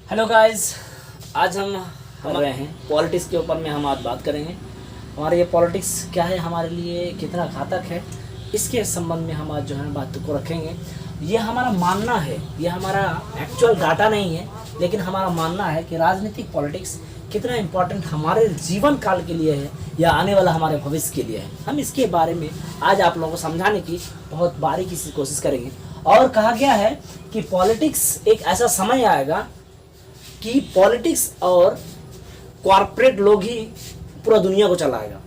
Hello guys, आज हम रहे हैं पॉलिटिक्स के ऊपर में हम आज बात करेंगे। हमारे ये पॉलिटिक्स क्या है, हमारे लिए कितना घातक है, इसके संबंध में हम आज जो है बात को रखेंगे। ये हमारा मानना है, ये हमारा एक्चुअल डाटा नहीं है, लेकिन हमारा मानना है कि राजनीतिक पॉलिटिक्स कितना इम्पोर्टेंट हमारे जीवन काल के लिए है या आने वाला हमारे भविष्य के लिए है। हम इसके बारे में आज आप लोगों को समझाने की बहुत बारीकी से कोशिश करेंगे। और कहा गया है कि पॉलिटिक्स एक ऐसा समय आएगा कि पॉलिटिक्स और कॉरपोरेट लोग ही पूरा दुनिया को चलाएगा।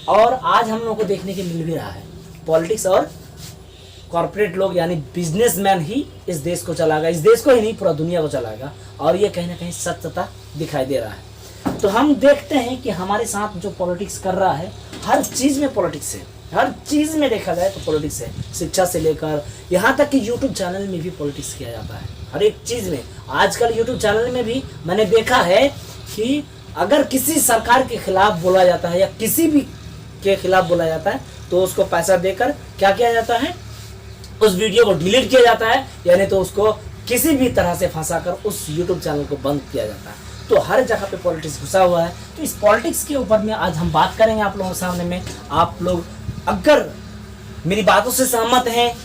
और आज हम लोगों को देखने के मिल भी रहा है, पॉलिटिक्स और कॉरपोरेट लोग यानी बिजनेसमैन ही इस देश को चलाएगा, इस देश को ही नहीं पूरा दुनिया को चलाएगा। और ये कहीं ना कहीं सत्यता दिखाई दे रहा है। तो हम देखते हैं कि हमारे साथ जो पॉलिटिक्स कर रहा है, हर चीज़ में पॉलिटिक्स है, हर चीज़ में देखा जाए तो पॉलिटिक्स है। शिक्षा से लेकर यहाँ तक कि यूट्यूब चैनल में भी पॉलिटिक्स किया जाता है, हर एक चीज़ में। आजकल यूट्यूब चैनल में भी मैंने देखा है कि अगर किसी सरकार के खिलाफ बोला जाता है या किसी भी के खिलाफ बोला जाता है तो उसको पैसा देकर क्या किया जाता है, उस वीडियो को डिलीट किया जाता है, यानी तो उसको किसी भी तरह से फंसाकर उस यूट्यूब चैनल को बंद किया जाता है। तो हर जगह पे पॉलिटिक्स घुसा हुआ है। तो इस पॉलिटिक्स के ऊपर में आज हम बात करेंगे आप लोगों के सामने में। आप लोग अगर मेरी बातों से सहमत हैं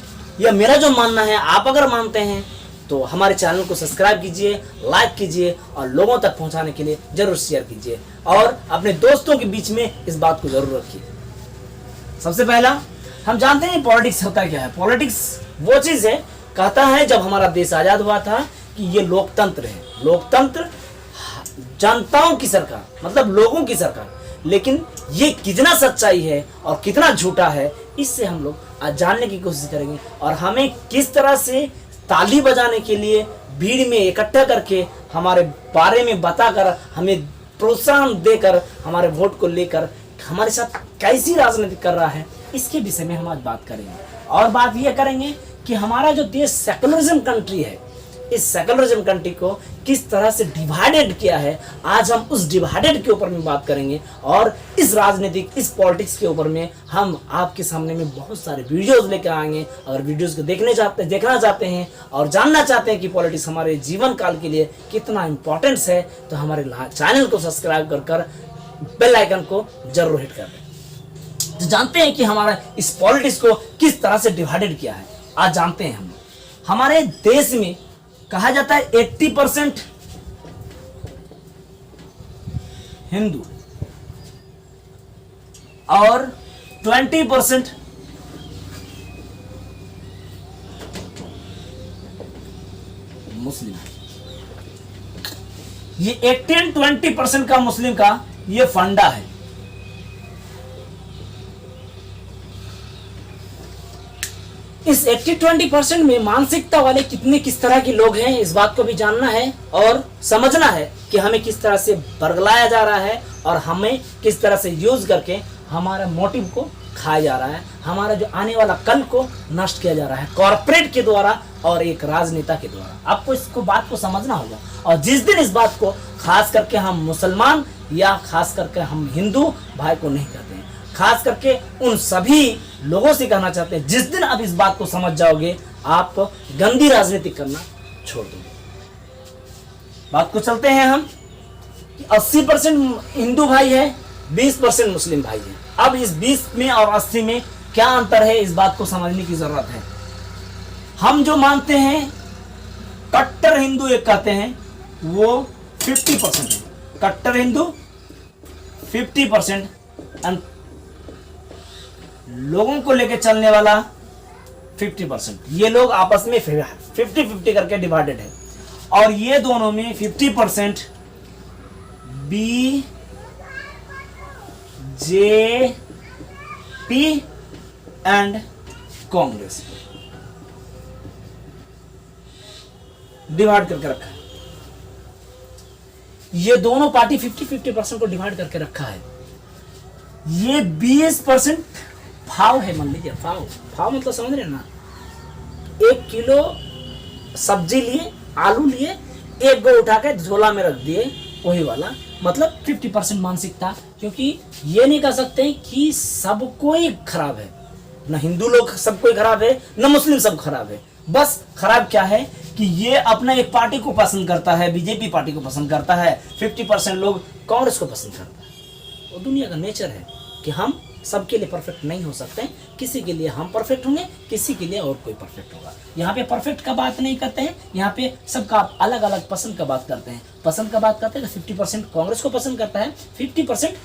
या मेरा जो मानना है आप अगर मानते हैं तो हमारे चैनल को सब्सक्राइब कीजिए, लाइक कीजिए और लोगों तक पहुंचाने के लिए जरूर शेयर कीजिए और अपने दोस्तों के बीच में इस बात को जरूर रखिए। सबसे पहला हम जानते हैं पॉलिटिक्स होता क्या है। पॉलिटिक्स वो चीज है, कहता है जब हमारा देश आजाद हुआ था कि ये लोकतंत्र है, लोकतंत्र जनताओं की सरकार, मतलब लोगों की सरकार। लेकिन ये कितना सच्चाई है और कितना झूठा है, इससे हम लोग आज जानने की कोशिश करेंगे। और हमें किस तरह से ताली बजाने के लिए भीड़ में इकट्ठा करके हमारे बारे में बताकर, हमें प्रोत्साहन देकर, हमारे वोट को लेकर हमारे साथ कैसी राजनीति कर रहा है, इसके विषय में हम आज बात करेंगे। और बात यह करेंगे कि हमारा जो देश सेकुलरिज्म कंट्री है, इस सेकुलरिज्म कंट्री को किस तरह से डिवाइडेड किया है, आज हम उस डिवाइडेड के ऊपर में बात करेंगे। और इस राजनीतिक, इस पॉलिटिक्स के ऊपर में हम आपके सामने में बहुत सारे वीडियोस लेकर आएंगे। अगर वीडियोस को देखना चाहते हैं और जानना चाहते हैं कि पॉलिटिक्स हमारे जीवन काल के लिए कितना इंपॉर्टेंस है, तो हमारे चैनल को सब्सक्राइब कर बेल आइकन को जरूर हिट कर दें। तो जानते हैं कि हमारा इस पॉलिटिक्स को किस तरह से डिवाइडेड किया है। आज जानते हैं हम हमारे देश में कहा जाता है 80% हिंदू और 20% मुस्लिम। ये 18-20% का मुस्लिम का ये फंडा है। इस 80-20% में मानसिकता वाले किस तरह के लोग हैं, इस बात को भी जानना है और समझना है कि हमें किस तरह से बरगलाया जा रहा है और हमें किस तरह से यूज करके हमारा मोटिव को खाया जा रहा है, हमारा जो आने वाला कल को नष्ट किया जा रहा है कॉर्पोरेट के द्वारा और एक राजनेता के द्वारा। आपको इसको बात को समझना होगा। और जिस दिन इस बात को खास करके हम मुसलमान या खास करके हम हिंदू भाई को नहीं कहते हैं, खास करके उन सभी लोगों से कहना चाहते हैं, जिस दिन आप इस बात को समझ जाओगे आप गंदी राजनीति करना छोड़ दोगे। बात को चलते हैं हम कि 80% हिंदू भाई है, 20% मुस्लिम भाई है। अब इस 20 में और 80 में क्या अंतर है, इस बात को समझने की जरूरत है। हम जो मानते हैं कट्टर हिंदू एक कहते हैं, वो 50% है। कट्टर हिंदू 50% एंड लोगों को लेकर चलने वाला 50%। ये लोग आपस में 50-50 करके डिवाइडेड है। और ये दोनों में 50% बीजेपी एंड कांग्रेस डिवाइड करके रखा है। ये दोनों पार्टी 50-50% को डिवाइड करके रखा है। ये 20% फाव है, मान लीजिए फाव मतलब समझ रहे ना, 1 किलो सब्जी लिए, आलू लिए, एक गो उठा के झोला में रख दिए, वही वाला मतलब 50% मानसिकता। क्योंकि ये नहीं कह सकते कि सब कोई खराब है, न हिंदू लोग सब कोई खराब है, न मुस्लिम सब खराब है। बस खराब क्या है कि ये अपना एक पार्टी को पसंद करता है, बीजेपी पार्टी को पसंद करता है, 50% लोग कांग्रेस को पसंद करता है। वो दुनिया का नेचर है कि हम सबके लिए परफेक्ट नहीं हो सकते, किसी के लिए हम परफेक्ट होंगे, किसी के लिए और कोई परफेक्ट होगा। यहाँ पे परफेक्ट का बात नहीं करते हैं, यहाँ पे सबका अलग अलग पसंद का बात करते हैं। पसंद का बात करते हैं तो 50% कांग्रेस को पसंद करता है, 50%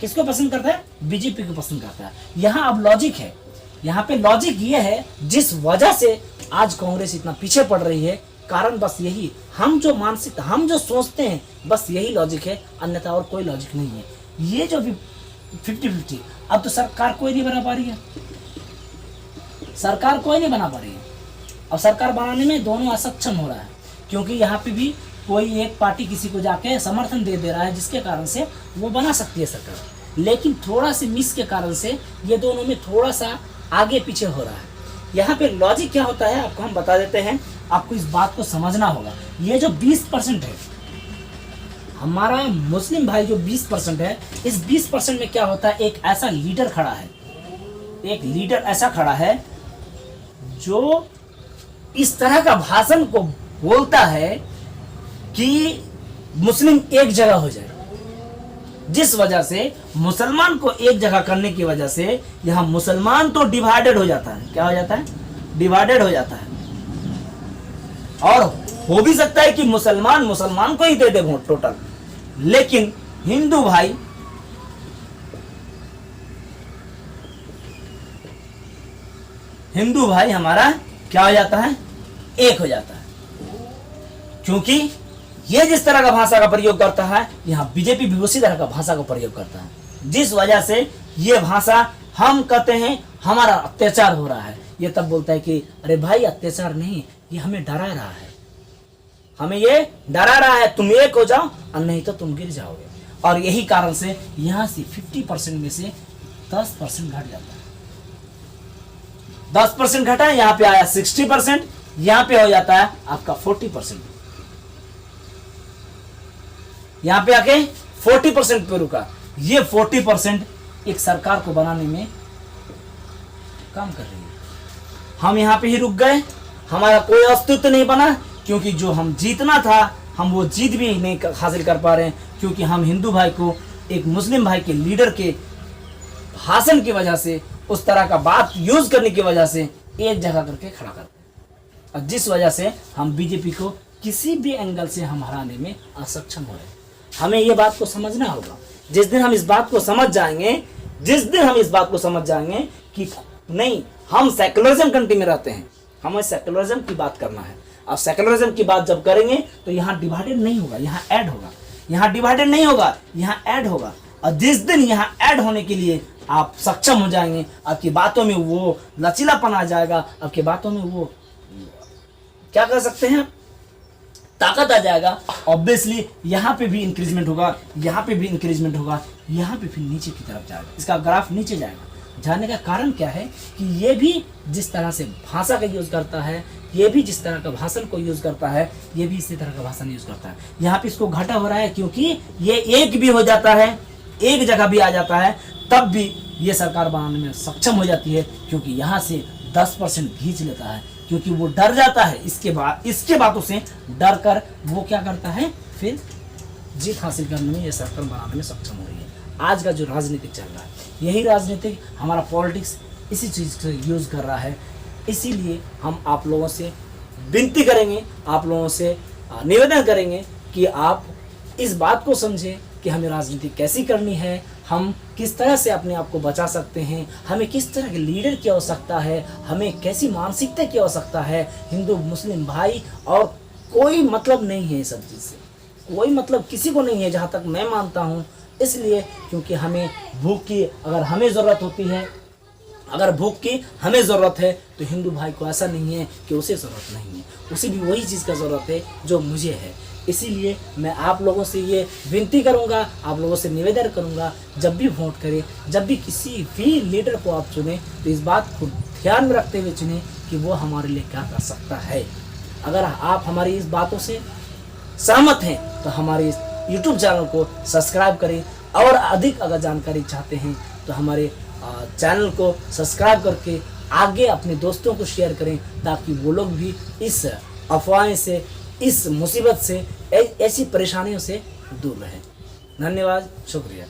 किसको पसंद करता है, बीजेपी को पसंद करता है। यहाँ अब लॉजिक है, यहाँ पे लॉजिक ये है जिस वजह से आज कांग्रेस इतना पीछे पड़ रही है, कारण बस यही, हम जो मानसिक, हम जो सोचते हैं, बस यही लॉजिक है, अन्यथा और कोई लॉजिक नहीं है। ये जो भी 50-50, अब तो सरकार कोई नहीं बना पा रही है, सरकार कोई नहीं बना पा रही है। अब सरकार बनाने में दोनों असक्षम हो रहा है, क्योंकि यहाँ पे भी कोई एक पार्टी किसी को जाके समर्थन दे रहा है, जिसके कारण से वो बना सकती है सरकार, लेकिन थोड़ा से मिस के कारण से ये दोनों में थोड़ा सा आगे पीछे हो रहा है। यहाँ पे लॉजिक क्या होता है आपको हम बता देते हैं, आपको इस बात को समझना होगा। ये जो 20% है, हमारा मुस्लिम भाई जो 20% है, इस 20% में क्या होता है, एक ऐसा लीडर खड़ा है, एक लीडर ऐसा खड़ा है जो इस तरह का भाषण को बोलता है कि मुस्लिम एक जगह हो जाए, जिस वजह से मुसलमान को एक जगह करने की वजह से यहां मुसलमान तो डिवाइडेड हो जाता है। क्या हो जाता है, डिवाइडेड हो जाता है। और हो भी सकता है कि मुसलमान को ही दे दे वोट टोटल, लेकिन हिंदू भाई हमारा क्या हो जाता है, एक हो जाता है। क्योंकि ये जिस तरह का भाषा का प्रयोग करता है, यहाँ बीजेपी भी उसी तरह का भाषा का प्रयोग करता है, जिस वजह से ये भाषा हम कहते हैं हमारा अत्याचार हो रहा है। ये तब बोलता है कि अरे भाई अत्याचार नहीं, ये हमें डरा रहा है, हमें ये डरा रहा है, तुम एक हो जाओ और नहीं तो तुम गिर जाओगे। और यही कारण से यहाँ से 50% में से 10% घट जाता है। 10% घटा, यहाँ पे आया 60%, यहाँ पे हो जाता है आपका 40%, यहाँ पे आके 40% पे रुका। ये 40% एक सरकार को बनाने में काम कर रही है। हम यहाँ पे ही रुक गए, हमारा कोई अस्तित्व नहीं बना, क्योंकि जो हम जीतना था हम वो जीत भी नहीं हासिल कर पा रहे हैं, क्योंकि हम हिंदू भाई को एक मुस्लिम भाई के लीडर के भाषण की वजह से, उस तरह का बात यूज करने की वजह से एक जगह करके खड़ा करते हैं, और जिस वजह से हम बीजेपी को किसी भी एंगल से हम हराने में असक्षम हो रहे हैं। हमें ये बात को समझना होगा। जिस दिन हम इस बात को समझ जाएंगे, कि नहीं, हम सेकुलरिज्म कंट्री में रहते हैं, हमें सेकुलरिज्म की बात करना है। और सेकुलरिज्म की बात जब करेंगे तो यहाँ डिवाइडेड नहीं होगा, यहाँ ऐड होगा। यहाँ डिवाइडेड नहीं होगा, यहाँ ऐड होगा। और जिस दिन यहाँ ऐड होने के लिए आप सक्षम हो जाएंगे, आपकी बातों में वो लचीलापन आ जाएगा, आपकी बातों में वो क्या कर सकते हैं, ताकत आ जाएगा। ऑब्वियसली यहाँ पे भी इंक्रीजमेंट होगा, यहाँ पे भी इंक्रीजमेंट होगा, यहाँ पे फिर नीचे की तरफ जाएगा, इसका ग्राफ नीचे जाएगा। जाने का कारण क्या है कि ये भी जिस तरह से भाषा का यूज करता है, ये भी जिस तरह का भाषण को यूज करता है, ये भी इसी तरह का भाषण यूज करता है। यहाँ पे इसको घटा हो रहा है, क्योंकि ये एक भी हो जाता है, एक जगह भी आ जाता है, तब भी ये सरकार बनाने में सक्षम हो जाती है, क्योंकि यहाँ से 10% खींच लेता है, क्योंकि वो डर जाता है। इसके बातों से डर कर वो क्या करता है, फिर जीत हासिल करने में, ये सरकार बनाने में सक्षम हो रही है। आज का जो राजनीतिक चल रहा है, यही राजनीतिक हमारा पॉलिटिक्स इसी चीज़ से यूज़ कर रहा है। इसीलिए हम आप लोगों से विनती करेंगे, आप लोगों से निवेदन करेंगे कि आप इस बात को समझें कि हमें राजनीति कैसी करनी है, हम किस तरह से अपने आप को बचा सकते हैं, हमें किस तरह के लीडर की आवश्यकता है, हमें कैसी मानसिकता की आवश्यकता है। हिंदू मुस्लिम भाई और कोई मतलब नहीं है, इस सब चीज़ से कोई मतलब किसी को नहीं है, जहाँ तक मैं मानता हूँ। इसलिए क्योंकि हमें भूख की अगर हमें ज़रूरत होती है, अगर भूख की हमें ज़रूरत है, तो हिंदू भाई को ऐसा नहीं है कि उसे ज़रूरत नहीं है, उसे भी वही चीज़ का ज़रूरत है जो मुझे है। इसीलिए मैं आप लोगों से ये विनती करूंगा, आप लोगों से निवेदन करूंगा, जब भी वोट करें, जब भी किसी भी लीडर को आप चुनें, तो इस बात को ध्यान में रखते हुए चुनें कि वो हमारे लिए क्या कर सकता है। अगर आप हमारी इस बातों से सहमत हैं तो हमारे इस यूट्यूब चैनल को सब्सक्राइब करें, और अधिक अगर जानकारी चाहते हैं तो हमारे चैनल को सब्सक्राइब करके आगे अपने दोस्तों को शेयर करें, ताकि वो लोग भी इस अफवाहें से, इस मुसीबत से, ऐसी परेशानियों से दूर रहें। धन्यवाद, शुक्रिया।